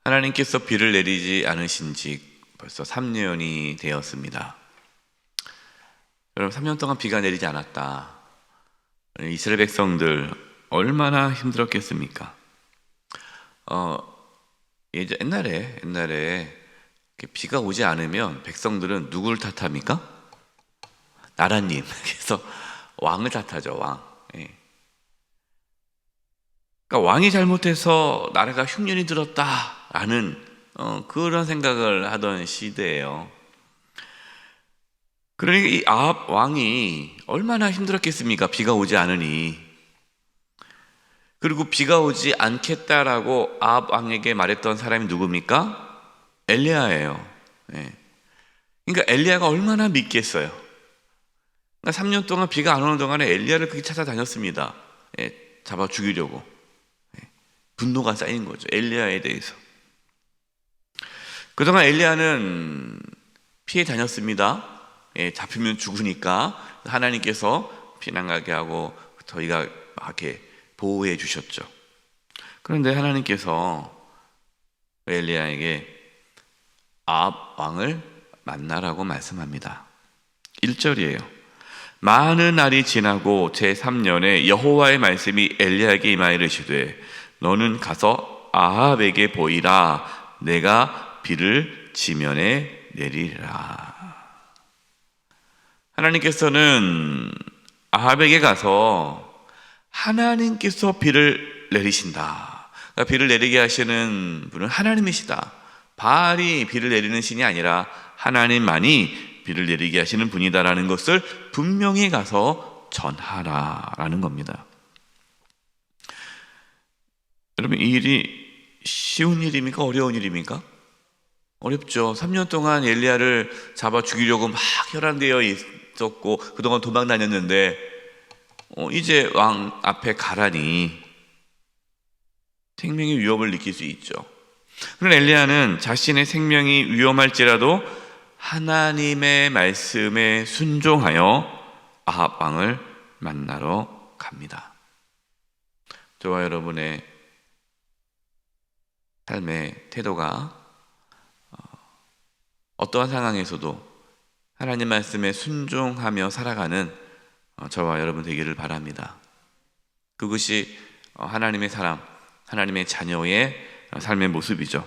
하나님께서 비를 내리지 않으신 지 벌써 3년이 되었습니다. 여러분, 3년 동안 비가 내리지 않았다. 이스라엘 백성들 얼마나 힘들었겠습니까? 옛날에 비가 오지 않으면 백성들은 누구를 탓합니까? 나라님. 그래서 왕을 탓하죠, 왕. 예. 그러니까 왕이 잘못해서 나라가 흉년이 들었다라는 그런 생각을 하던 시대예요. 그러니까 이 아합 왕이 얼마나 힘들었겠습니까? 비가 오지 않으니. 그리고 비가 오지 않겠다라고 아합 왕에게 말했던 사람이 누굽니까? 엘리야예요. 네. 그러니까 엘리야가 얼마나 믿겠어요. 그러니까 3년 동안 비가 안 오는 동안에 엘리야를 그렇게 찾아다녔습니다. 네. 잡아 죽이려고. 네. 분노가 쌓인 거죠, 엘리야에 대해서. 그동안 엘리야는 피해 다녔습니다. 예, 잡히면 죽으니까 하나님께서 피난 가게 하고 저희가 이렇게 보호해 주셨죠. 그런데 하나님께서 엘리야에게 아합 왕을 만나라고 말씀합니다. 1절이에요. 많은 날이 지나고 제3년에 여호와의 말씀이 엘리야에게 임하여 이르시되 너는 가서 아합에게 보이라. 내가 비를 지면에 내리라. 하나님께서는 아합에게 가서 하나님께서 비를 내리신다. 그러니까 비를 내리게 하시는 분은 하나님이시다. 바알이 비를 내리는 신이 아니라 하나님만이 비를 내리게 하시는 분이다라는 것을 분명히 가서 전하라라는 겁니다. 여러분, 이 일이 쉬운 일입니까? 어려운 일입니까? 어렵죠. 3년 동안 엘리야를 잡아 죽이려고 막 혈안되어 있었고 그동안 도망 다녔는데 이제 왕 앞에 가라니 생명의 위협을 느낄 수 있죠. 그런데 엘리야는 자신의 생명이 위험할지라도 하나님의 말씀에 순종하여 아합 왕을 만나러 갑니다. 저와 여러분의 삶의 태도가 어떠한 상황에서도 하나님 말씀에 순종하며 살아가는 저와 여러분 되기를 바랍니다. 그것이 하나님의 사람, 하나님의 자녀의 삶의 모습이죠.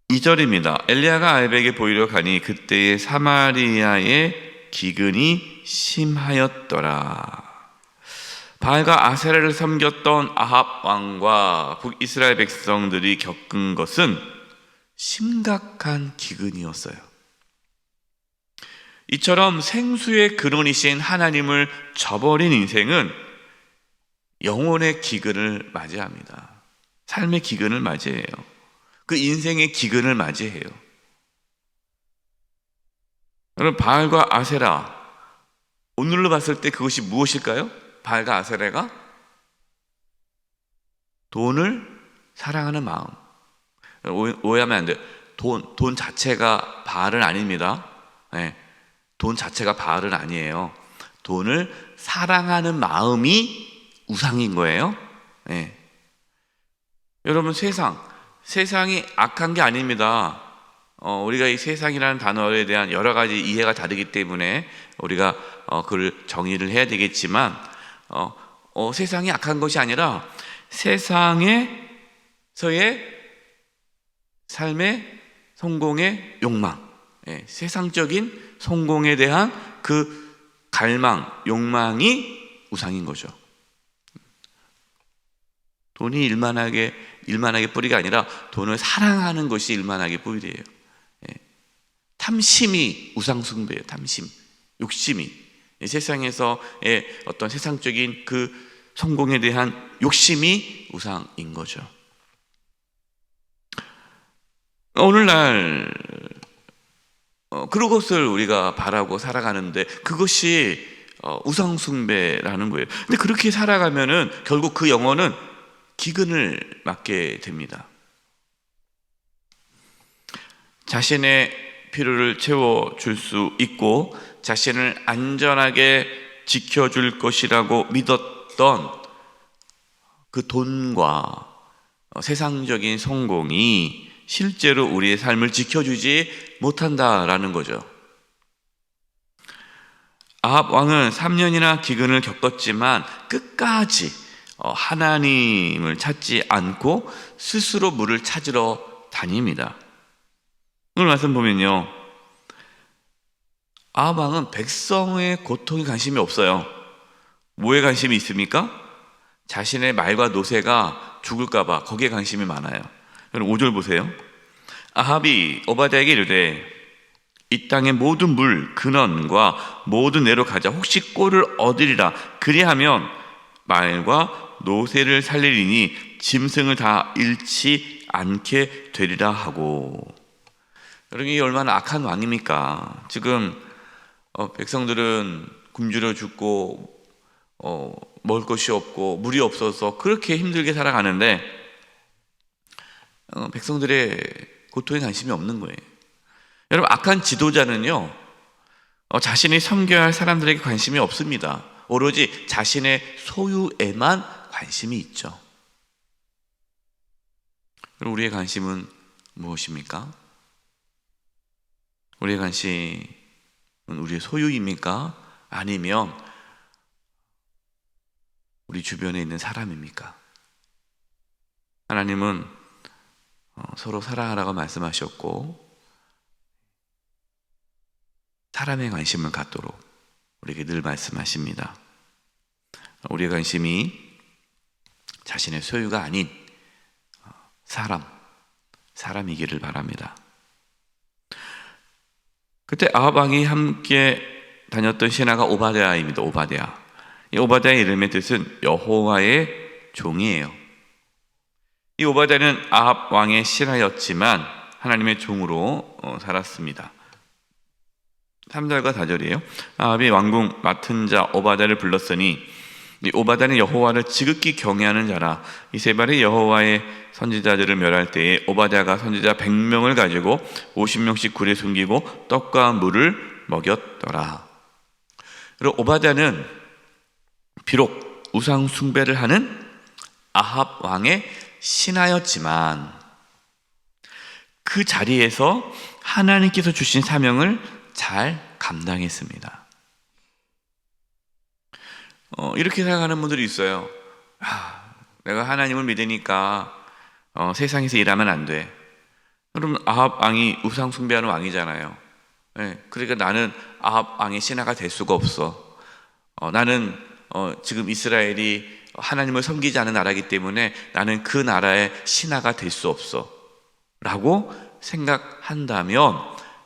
2절입니다. 엘리야가 아합에게 보이려 가니 그때의 사마리아의 기근이 심하였더라. 바알과 아세라를 섬겼던 아합 왕과 북이스라엘 백성들이 겪은 것은 심각한 기근이었어요. 이처럼 생수의 근원이신 하나님을 저버린 인생은 영혼의 기근을 맞이합니다. 삶의 기근을 맞이해요. 그 인생의 기근을 맞이해요. 여러분, 바알과 아세라, 오늘로 봤을 때 그것이 무엇일까요? 바알과 아세라가 돈을 사랑하는 마음. 오해하면 안 돼요. 돈 자체가 바알은 아닙니다. 네, 돈 자체가 바알은 아니에요. 돈을 사랑하는 마음이 우상인 거예요. 네. 여러분, 세상이 악한 게 아닙니다. 우리가 이 세상이라는 단어에 대한 여러 가지 이해가 다르기 때문에 우리가 그걸 정의를 해야 되겠지만 세상이 악한 것이 아니라 세상에서의 삶의 성공의 욕망, 세상적인 성공에 대한 그 갈망, 욕망이 우상인 거죠. 돈이 일만하게 뿌리가 아니라 돈을 사랑하는 것이 일만하게 뿌리예요. 탐심이 우상 숭배예요. 탐심, 욕심이 세상에서의 어떤 세상적인 그 성공에 대한 욕심이 우상인 거죠. 오늘날 그것을 우리가 바라고 살아가는데 그것이 우상 숭배라는 거예요. 근데 그렇게 살아가면은 결국 그 영혼은 기근을 맞게 됩니다. 자신의 필요를 채워줄 수 있고 자신을 안전하게 지켜줄 것이라고 믿었던 그 돈과 세상적인 성공이 실제로 우리의 삶을 지켜주지 못한다라는 거죠. 아합 왕은 3년이나 기근을 겪었지만 끝까지 하나님을 찾지 않고 스스로 물을 찾으러 다닙니다. 오늘 말씀 보면요, 아합 왕은 백성의 고통에 관심이 없어요. 뭐에 관심이 있습니까? 자신의 말과 노새가 죽을까봐 거기에 관심이 많아요. 여러분 5절 보세요. 아합이 오바댜에게 이르되 이 땅의 모든 물 근원과 모든 내로 가자. 혹시 꼴을 얻으리라. 그리하면 말과 노새를 살리리니 짐승을 다 잃지 않게 되리라 하고. 여러분, 이 얼마나 악한 왕입니까? 지금 백성들은 굶주려 죽고 먹을 것이 없고 물이 없어서 그렇게 힘들게 살아가는데 백성들의 고통에 관심이 없는 거예요. 여러분, 악한 지도자는요, 자신이 섬겨야 할 사람들에게 관심이 없습니다. 오로지 자신의 소유에만 관심이 있죠. 그럼 우리의 관심은 무엇입니까? 우리의 관심은 우리의 소유입니까? 아니면 우리 주변에 있는 사람입니까? 하나님은 서로 사랑하라고 말씀하셨고 사람의 관심을 갖도록 우리에게 늘 말씀하십니다. 우리의 관심이 자신의 소유가 아닌 사람이기를 바랍니다. 그때 아합 왕이 함께 다녔던 신하가 오바댜입니다. 오바댜. 이 오바댜의 이름의 뜻은 여호와의 종이에요. 이 오바댜는 아합 왕의 신하였지만 하나님의 종으로 살았습니다. 3절과 4절이에요. 아합이 왕궁 맡은 자 오바댜를 불렀으니 이 오바댜는 여호와를 지극히 경외하는 자라. 이 세 발이 여호와의 선지자들을 멸할 때에 오바댜가 선지자 100명을 가지고 50명씩 굴에 숨기고 떡과 물을 먹였더라. 그리고 오바댜는 비록 우상 숭배를 하는 아합 왕의 신하였지만 그 자리에서 하나님께서 주신 사명을 잘 감당했습니다. 이렇게 생각하는 분들이 있어요. 내가 하나님을 믿으니까 세상에서 일하면 안 돼. 그럼 아합 왕이 우상 숭배하는 왕이잖아요. 그러니까 나는 아합 왕의 신하가 될 수가 없어. 나는 지금 이스라엘이 하나님을 섬기지 않은 나라이기 때문에 나는 그 나라의 신하가 될 수 없어 라고 생각한다면,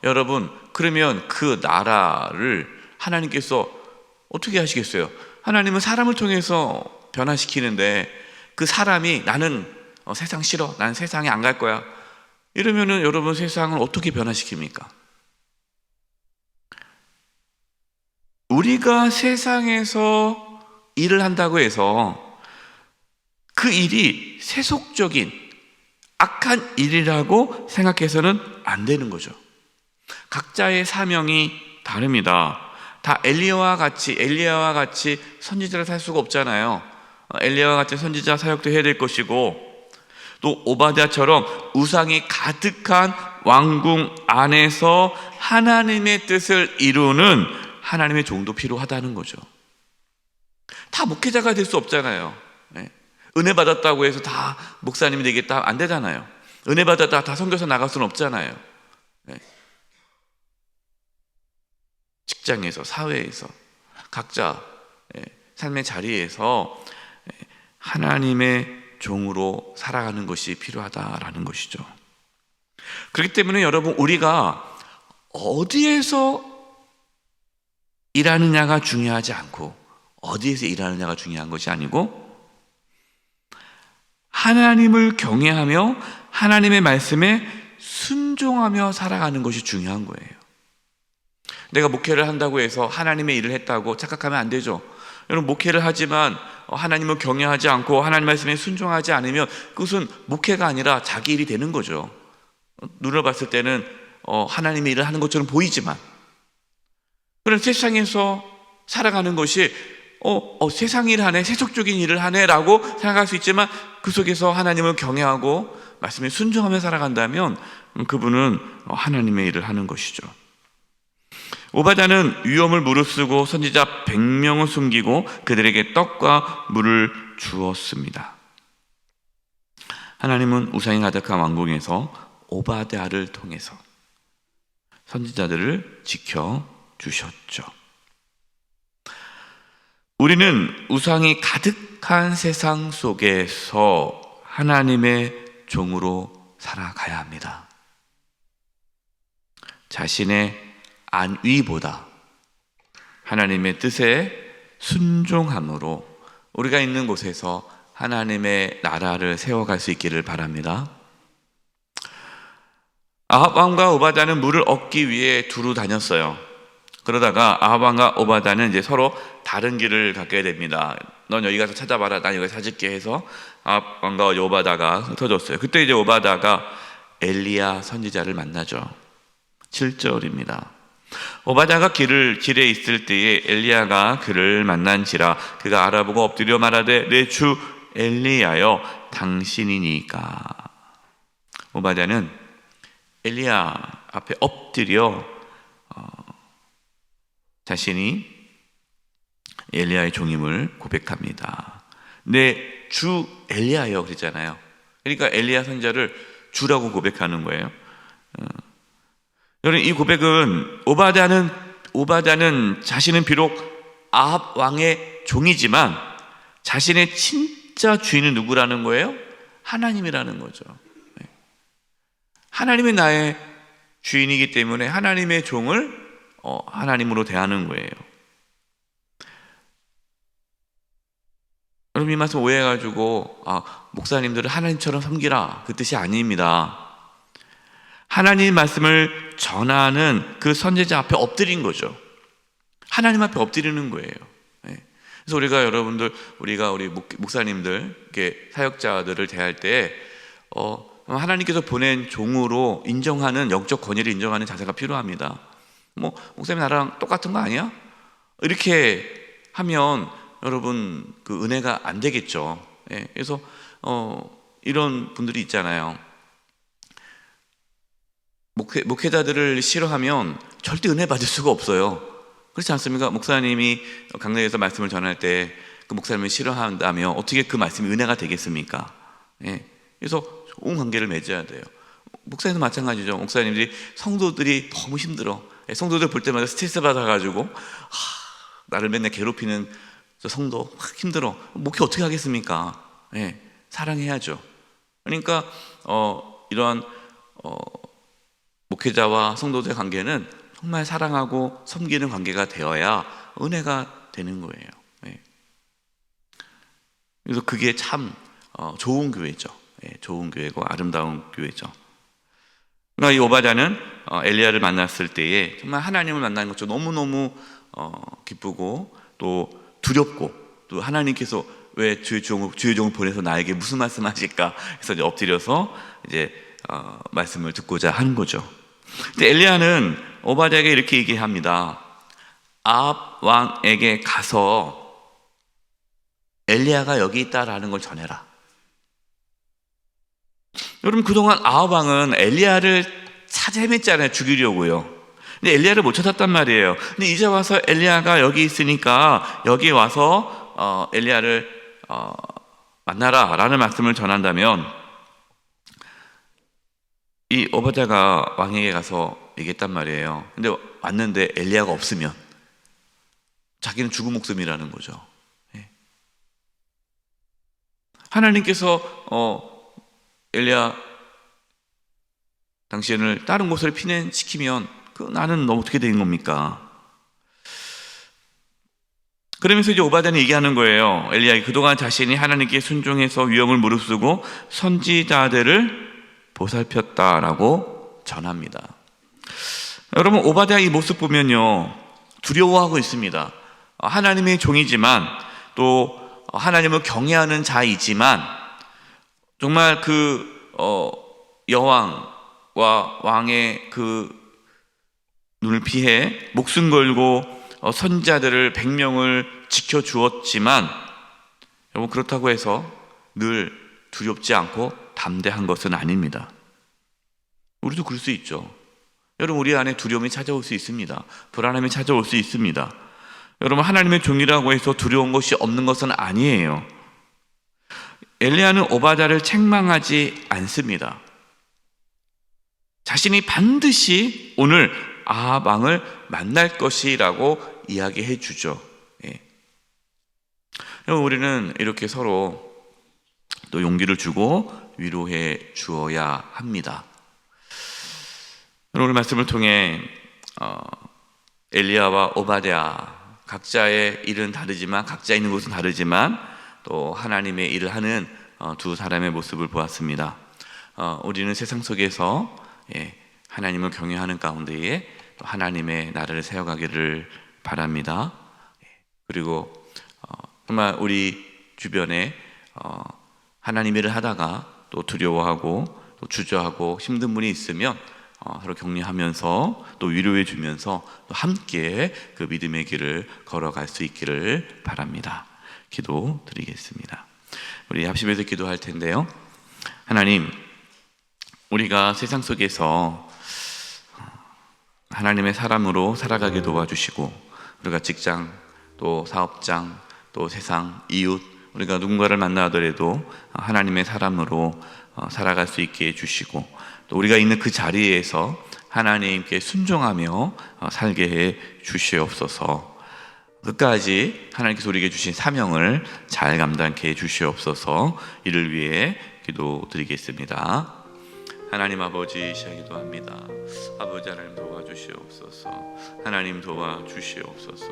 여러분, 그러면 그 나라를 하나님께서 어떻게 하시겠어요? 하나님은 사람을 통해서 변화시키는데 그 사람이 나는 세상 싫어, 난 세상에 안 갈 거야, 이러면은 여러분 세상을 어떻게 변화시킵니까? 우리가 세상에서 일을 한다고 해서 그 일이 세속적인 악한 일이라고 생각해서는 안 되는 거죠. 각자의 사명이 다릅니다. 다 엘리야와 같이 선지자를 살 수가 없잖아요. 엘리야와 같은 선지자 사역도 해야 될 것이고, 또 오바댜처럼 우상이 가득한 왕궁 안에서 하나님의 뜻을 이루는 하나님의 종도 필요하다는 거죠. 다 목회자가 될 수 없잖아요. 은혜 받았다고 해서 다 목사님이 되겠다 안 되잖아요. 은혜 받았다 다 선교사 나갈 수는 없잖아요. 직장에서, 사회에서, 각자 삶의 자리에서 하나님의 종으로 살아가는 것이 필요하다라는 것이죠. 그렇기 때문에 여러분, 우리가 어디에서 일하느냐가 중요하지 않고 어디에서 일하느냐가 중요한 것이 아니고 하나님을 경외하며 하나님의 말씀에 순종하며 살아가는 것이 중요한 거예요. 내가 목회를 한다고 해서 하나님의 일을 했다고 착각하면 안 되죠. 여러분, 목회를 하지만 하나님을 경외하지 않고 하나님 말씀에 순종하지 않으면 그것은 목회가 아니라 자기 일이 되는 거죠. 눈을 봤을 때는 하나님의 일을 하는 것처럼 보이지만, 그런 세상에서 살아가는 것이 세상 일 하네, 세속적인 일을 하네라고 생각할 수 있지만 그 속에서 하나님을 경외하고 말씀에 순종하며 살아간다면 그분은 하나님의 일을 하는 것이죠. 오바댜는 위험을 무릅쓰고 선지자 100명을 숨기고 그들에게 떡과 물을 주었습니다. 하나님은 우상이 가득한 왕궁에서 오바댜를 통해서 선지자들을 지켜주셨죠. 우리는 우상이 가득한 세상 속에서 하나님의 종으로 살아가야 합니다. 자신의 안위보다 하나님의 뜻에 순종함으로 우리가 있는 곳에서 하나님의 나라를 세워갈 수 있기를 바랍니다. 아합 왕과 오바댜는 물을 얻기 위해 두루 다녔어요. 그러다가 아합 왕과 오바댜는 이제 서로 다른 길을 갖게 됩니다. 넌 여기 가서 찾아봐라, 난 여기 찾을게 해서 아합 왕과 오바댜가 흩어졌어요. 그때 이제 오바댜가 엘리야 선지자를 만나죠. 7절입니다. 오바댜가 길에 있을 때에 엘리야가 그를 만난지라 그가 알아보고 엎드려 말하되 내 주 엘리야여 당신이니까. 오바댜는 엘리야 앞에 엎드려 자신이 엘리야의 종임을 고백합니다. 내 주 엘리야여 그랬잖아요. 그러니까 엘리야 선지자를 주라고 고백하는 거예요. 여러분, 이 고백은 오바댜는 자신은 비록 아합 왕의 종이지만 자신의 진짜 주인은 누구라는 거예요? 하나님이라는 거죠. 하나님이 나의 주인이기 때문에 하나님의 종을 하나님으로 대하는 거예요. 여러분, 이 말씀 오해해가지고 목사님들을 하나님처럼 섬기라, 그 뜻이 아닙니다. 하나님 말씀을 전하는 그 선지자 앞에 엎드린 거죠. 하나님 앞에 엎드리는 거예요. 그래서 우리가 우리 목사님들, 이렇게 사역자들을 대할 때 하나님께서 보낸 종으로 인정하는, 영적 권위를 인정하는 자세가 필요합니다. 목사님 나랑 똑같은 거 아니야? 이렇게 하면 여러분 그 은혜가 안 되겠죠. 그래서 이런 분들이 있잖아요. 목회자들을 싫어하면 절대 은혜 받을 수가 없어요. 그렇지 않습니까? 목사님이 강단에서 말씀을 전할 때 그 목사님을 싫어한다면 어떻게 그 말씀이 은혜가 되겠습니까? 그래서 좋은 관계를 맺어야 돼요. 목사님도 마찬가지죠. 목사님들이 성도들이 너무 힘들어. 성도들 볼 때마다 스트레스 받아가지고 나를 맨날 괴롭히는 저 성도 막 힘들어. 목회 어떻게 하겠습니까? 사랑해야죠. 그러니까 이러한 목회자와 성도들의 관계는 정말 사랑하고 섬기는 관계가 되어야 은혜가 되는 거예요. 그래서 그게 참 좋은 교회죠. 좋은 교회고 아름다운 교회죠. 그러니까 이 오바댜는 엘리야를 만났을 때에 정말 하나님을 만나는 것도 너무너무 기쁘고 또 두렵고, 또 하나님께서 왜 주의 종을 보내서 나에게 무슨 말씀하실까 해서 이제 엎드려서 이제 말씀을 듣고자 하는 거죠. 근데 엘리야는 오바댜에게 이렇게 얘기합니다. 아합 왕에게 가서 엘리야가 여기 있다라는 걸 전해라. 여러분, 그동안 아합 왕은 엘리야를 찾아 헤맸잖아요. 죽이려고요. 근데 엘리야를 못 찾았단 말이에요. 근데 이제 와서 엘리야가 여기 있으니까 여기 와서 엘리야를 만나라 라는 말씀을 전한다면, 이 오바댜가 왕에게 가서 얘기했단 말이에요. 근데 왔는데 엘리야가 없으면 자기는 죽은 목숨이라는 거죠. 하나님께서 엘리야 당신을 다른 곳으로 피난시키면 나는 어떻게 되는 겁니까? 그러면서 이제 오바댜는 얘기하는 거예요. 엘리야가 그동안 자신이 하나님께 순종해서 위험을 무릅쓰고 선지자들을 보살폈다라고 전합니다. 여러분, 오바댜 이 모습 보면요, 두려워하고 있습니다. 하나님의 종이지만 또 하나님을 경외하는 자이지만 정말 그 여왕과 왕의 그 눈을 피해 목숨 걸고 선지자들을 100명을 지켜주었지만 여러분, 그렇다고 해서 늘 두렵지 않고 담대한 것은 아닙니다. 우리도 그럴 수 있죠. 여러분, 우리 안에 두려움이 찾아올 수 있습니다. 불안함이 찾아올 수 있습니다. 여러분, 하나님의 종이라고 해서 두려운 것이 없는 것은 아니에요. 엘리야는 오바댜를 책망하지 않습니다. 자신이 반드시 오늘 아합 왕을 만날 것이라고 이야기해 주죠. 예. 우리는 이렇게 서로 또 용기를 주고 위로해 주어야 합니다. 오늘 말씀을 통해 엘리야와 오바댜 각자의 일은 다르지만, 각자 있는 곳은 다르지만 또 하나님의 일을 하는 두 사람의 모습을 보았습니다. 우리는 세상 속에서 하나님을 경외하는 가운데에 또 하나님의 나라를 세워가기를 바랍니다. 그리고 정말 우리 주변에 하나님 일을 하다가 또 두려워하고 또 주저하고 힘든 분이 있으면 서로 격려하면서 또 위로해 주면서 또 함께 그 믿음의 길을 걸어갈 수 있기를 바랍니다. 기도 드리겠습니다. 우리 합심해서 기도할 텐데요. 하나님, 우리가 세상 속에서 하나님의 사람으로 살아가게 도와주시고, 우리가 직장, 또 사업장, 또 세상, 이웃, 우리가 누군가를 만나더라도 하나님의 사람으로 살아갈 수 있게 해주시고, 또 우리가 있는 그 자리에서 하나님께 순종하며 살게 해 주시옵소서. 끝까지 하나님께서 우리에게 주신 사명을 잘 감당케 해 주시옵소서. 이를 위해 기도드리겠습니다. 하나님 아버지, 기도합니다. 아버지 하나님 도와주시옵소서. 하나님 도와주시옵소서.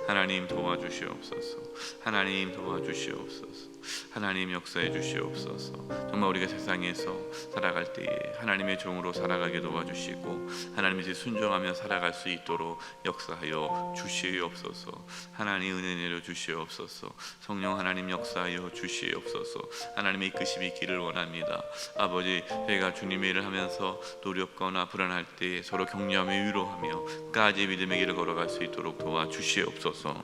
하나님 도와주시옵소서. 하나님 도와주시옵소서. 하나님 역사해 주시옵소서. 정말 우리가 세상에서 살아갈 때에 하나님의 종으로 살아가게 도와주시고 하나님의 순종하며 살아갈 수 있도록 역사하여 주시옵소서. 하나님 은혜 내려 주시옵소서. 성령 하나님 역사하여 주시옵소서. 하나님의 이끄심이 있기를 원합니다. 아버지, 저희가 주님의 일을 하면서 두렵거나 불안할 때 서로 격려하며 위로하며 끝까지 믿음의 길을 걸어갈 수 있도록 도와주시옵소서.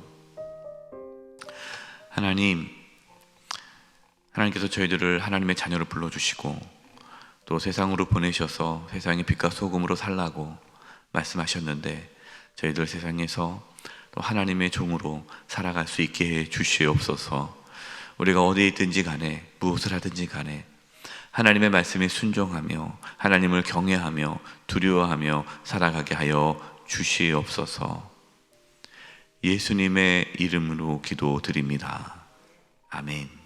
하나님께서 저희들을 하나님의 자녀로 불러주시고 또 세상으로 보내셔서 세상의 빛과 소금으로 살라고 말씀하셨는데, 저희들 세상에서 또 하나님의 종으로 살아갈 수 있게 해 주시옵소서. 우리가 어디에 있든지 간에 무엇을 하든지 간에 하나님의 말씀에 순종하며 하나님을 경외하며 두려워하며 살아가게 하여 주시옵소서. 예수님의 이름으로 기도드립니다. 아멘.